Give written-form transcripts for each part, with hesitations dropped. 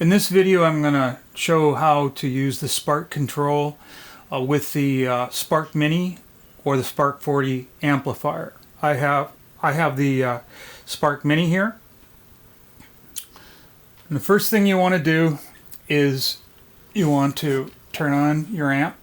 In this video I'm going to show how to use the Spark control with the Spark Mini or the Spark 40 amplifier. I have the Spark Mini here. And the first thing you want to do is you want to turn on your amp.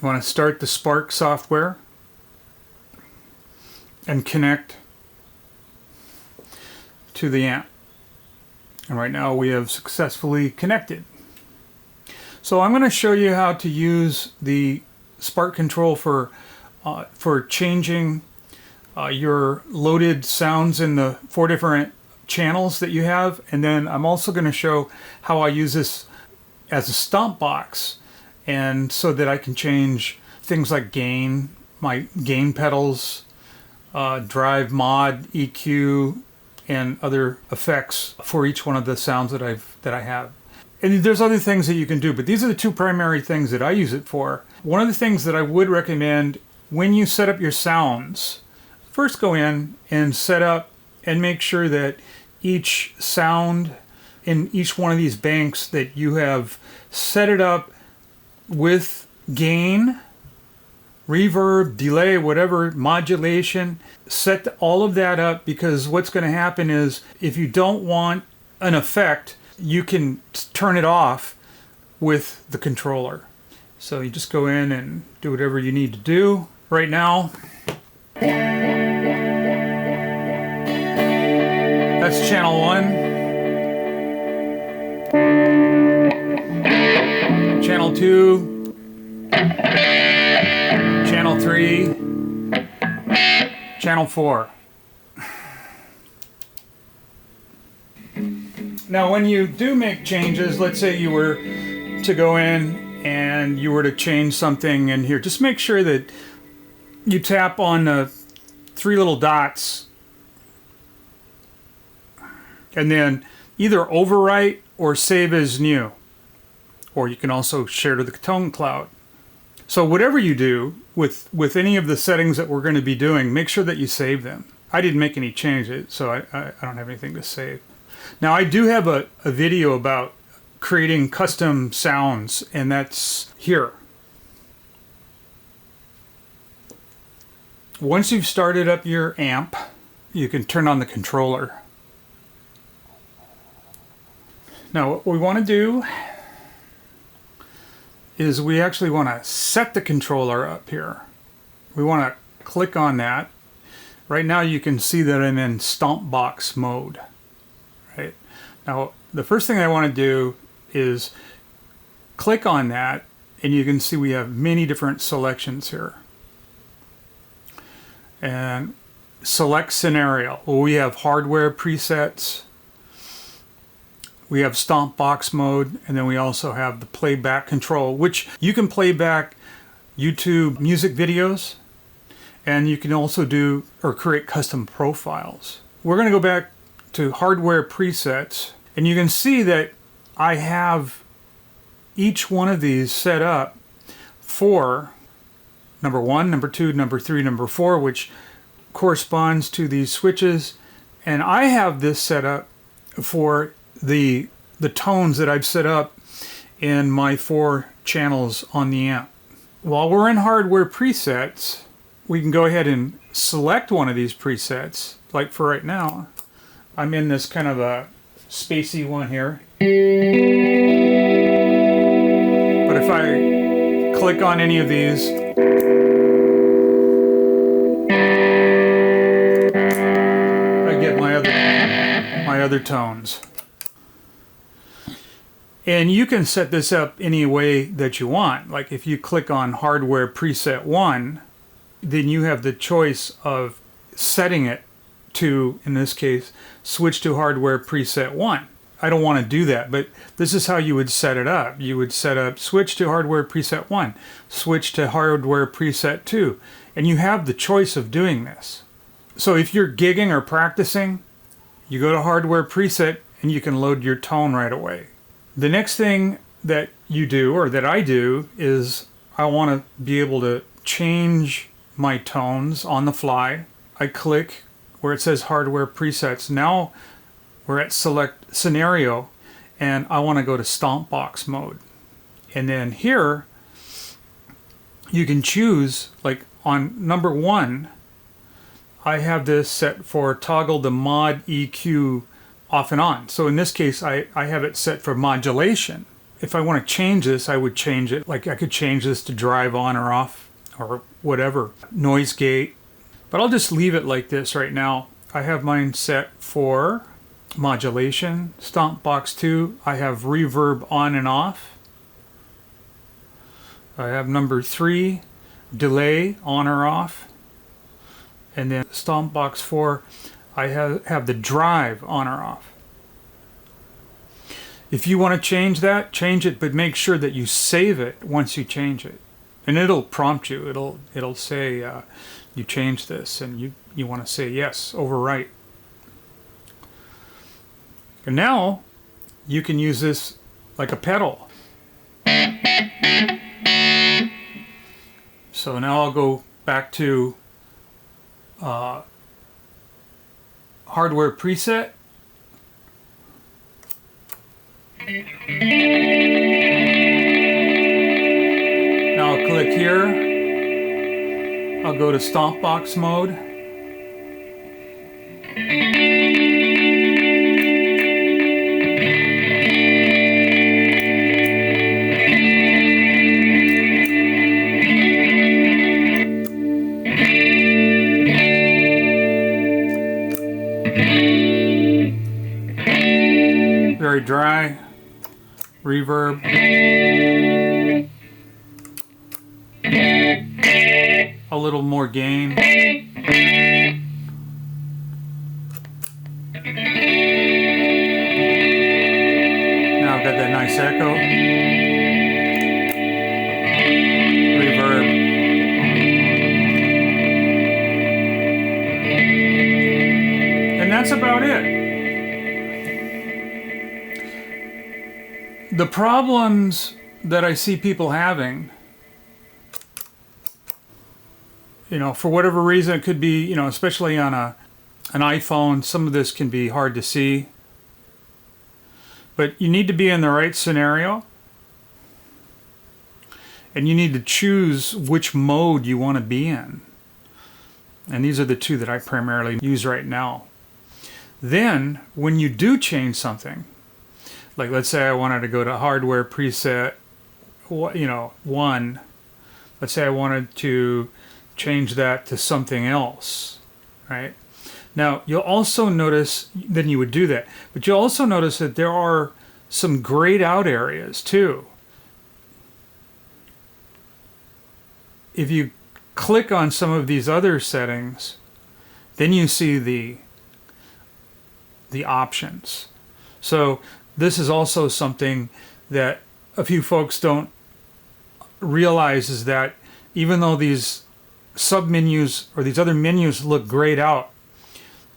You want to start the Spark software and connect to the amp. And right now we have successfully connected. So I'm going to show you how to use the Spark control for changing your loaded sounds in the 4 different channels that you have. And then I'm also going to show how I use this as a Stompbox, and so that I can change things like gain, my gain pedals, drive, mod, EQ, and other effects for each one of the sounds that I have. And there's other things that you can do, but these are the 2 primary things that I use it for. One of the things that I would recommend when you set up your sounds, first go in and set up and make sure that each sound in each one of these banks that you have set it up with gain, reverb, delay, whatever, modulation. Set all of that up, because what's going to happen is if you don't want an effect, you can turn it off with the controller. So you just go in and do whatever you need to do. Right now, that's channel 1. Channel 2, Channel 3, Channel 4. Now when you do make changes, let's say you were to go in and you were to change something in here, just make sure that you tap on the 3 little dots and then either overwrite or save as new. Or you can also share to the tone cloud. So whatever you do with any of the settings that we're going to be doing, make sure that you save them. I didn't make any changes, so I don't have anything to save. Now I do have a video about creating custom sounds, and that's here. Once you've started up your amp, you can turn on the controller. Now what we want to do is we actually want to set the controller up here. We want to click on that. Right now you can see that I'm in Stompbox mode. Right? Now the first thing I want to do is click on that, and you can see we have many different selections here. And select scenario. Well, we have hardware presets. We have Stompbox mode, and then we also have the playback control, which you can play back YouTube music videos, and you can also do or create custom profiles. We're going to go back to hardware presets, and you can see that I have each one of these set up for number 1, number 2, number 3, number 4, which corresponds to these switches, and I have this set up for the tones that I've set up in my 4 channels on the amp. While we're in hardware presets, we can go ahead and select one of these presets. Like for right now, I'm in this kind of a spacey one here. But if I click on any of these, I get my other tones. And you can set this up any way that you want. Like if you click on hardware preset 1, then you have the choice of setting it to, in this case, switch to hardware preset 1. I don't want to do that, but this is how you would set it up. You would set up switch to hardware preset 1, switch to hardware preset 2, and you have the choice of doing this. So if you're gigging or practicing, you go to hardware preset and you can load your tone right away. The next thing that you do, or that I do, is I want to be able to change my tones on the fly, I click where it says hardware presets. Now we're at select scenario, and I want to go to Stompbox mode. And then here you can choose, like on number 1, I have this set for toggle the mod EQ off and on. So in this case, I have it set for modulation. If I want to change this, I would change it. Like I could change this to drive on or off or whatever. Noise gate. But I'll just leave it like this right now. I have mine set for modulation. Stompbox 2, I have reverb on and off. I have number 3, delay on or off. And then Stompbox 4, I have the drive on or off. If you want to change that, change it, but make sure that you save it once you change it. And it'll prompt you. It'll say you changed this, and you want to say yes, overwrite. And now you can use this like a pedal. So now I'll go back to hardware preset. Now I'll click here. I'll go to Stompbox mode. Very dry, reverb. A little more gain. Now I've got that nice echo. Reverb. And that's about it. The problems that I see people having, for whatever reason, it could be, especially on an iPhone, some of this can be hard to see. But you need to be in the right scenario. And you need to choose which mode you want to be in. And these are the two that I primarily use right now. Then, when you do change something, like let's say I wanted to go to hardware preset, 1. Let's say I wanted to change that to something else, right? Now, you'll also notice, then you would do that, but you'll also notice that there are some grayed out areas too. If you click on some of these other settings, then you see the options. So this is also something that a few folks don't realize, is that even though these sub-menus or these other menus look grayed out,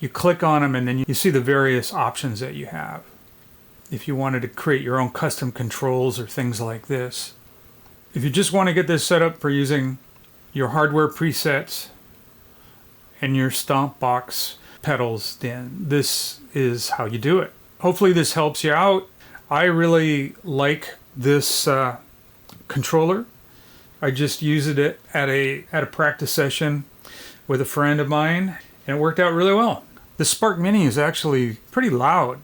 you click on them and then you see the various options that you have. If you wanted to create your own custom controls or things like this. If you just want to get this set up for using your hardware presets and your Stompbox pedals, then this is how you do it. Hopefully this helps you out. I really like this controller. I just used it at a practice session with a friend of mine, and it worked out really well. The Spark Mini is actually pretty loud.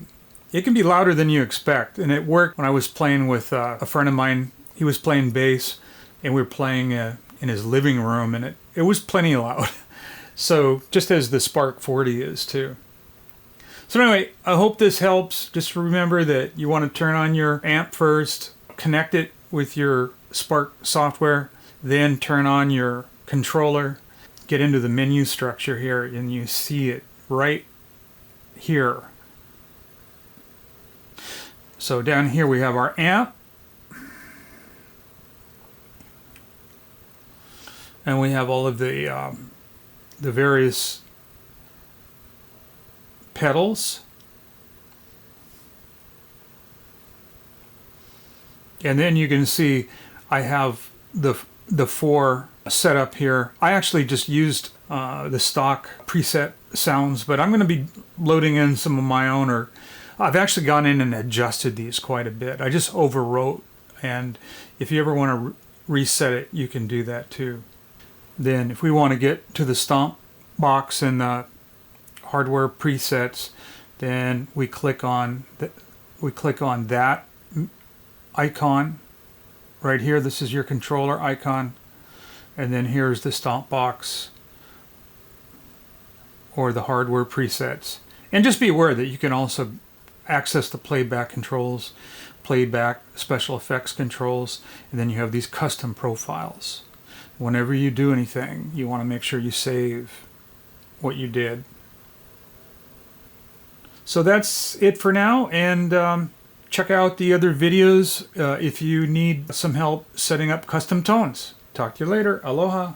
It can be louder than you expect, and it worked when I was playing with a friend of mine. He was playing bass, and we were playing in his living room, and it was plenty loud. So just as the Spark 40 is too. So anyway, I hope this helps. Just remember that you want to turn on your amp first, connect it with your Spark software, then turn on your controller, get into the menu structure here, and you see it right here. So down here we have our amp, and we have all of the various pedals, and then you can see I have the the 4 setup here. I actually just used the stock preset sounds, but I'm going to be loading in some of my own, or I've actually gone in and adjusted these quite a bit. I just overwrote, and if you ever want to reset it, you can do that too. Then if we want to get to the Stomp box and the hardware presets, then we click on that icon right here. This is your controller icon, and then here's the Stompbox or the hardware presets. And just be aware that you can also access the playback controls, playback special effects controls, and then you have these custom profiles. Whenever you do anything, you want to make sure you save what you did. So that's it for now, and check out the other videos if you need some help setting up custom tones. Talk to you later. Aloha.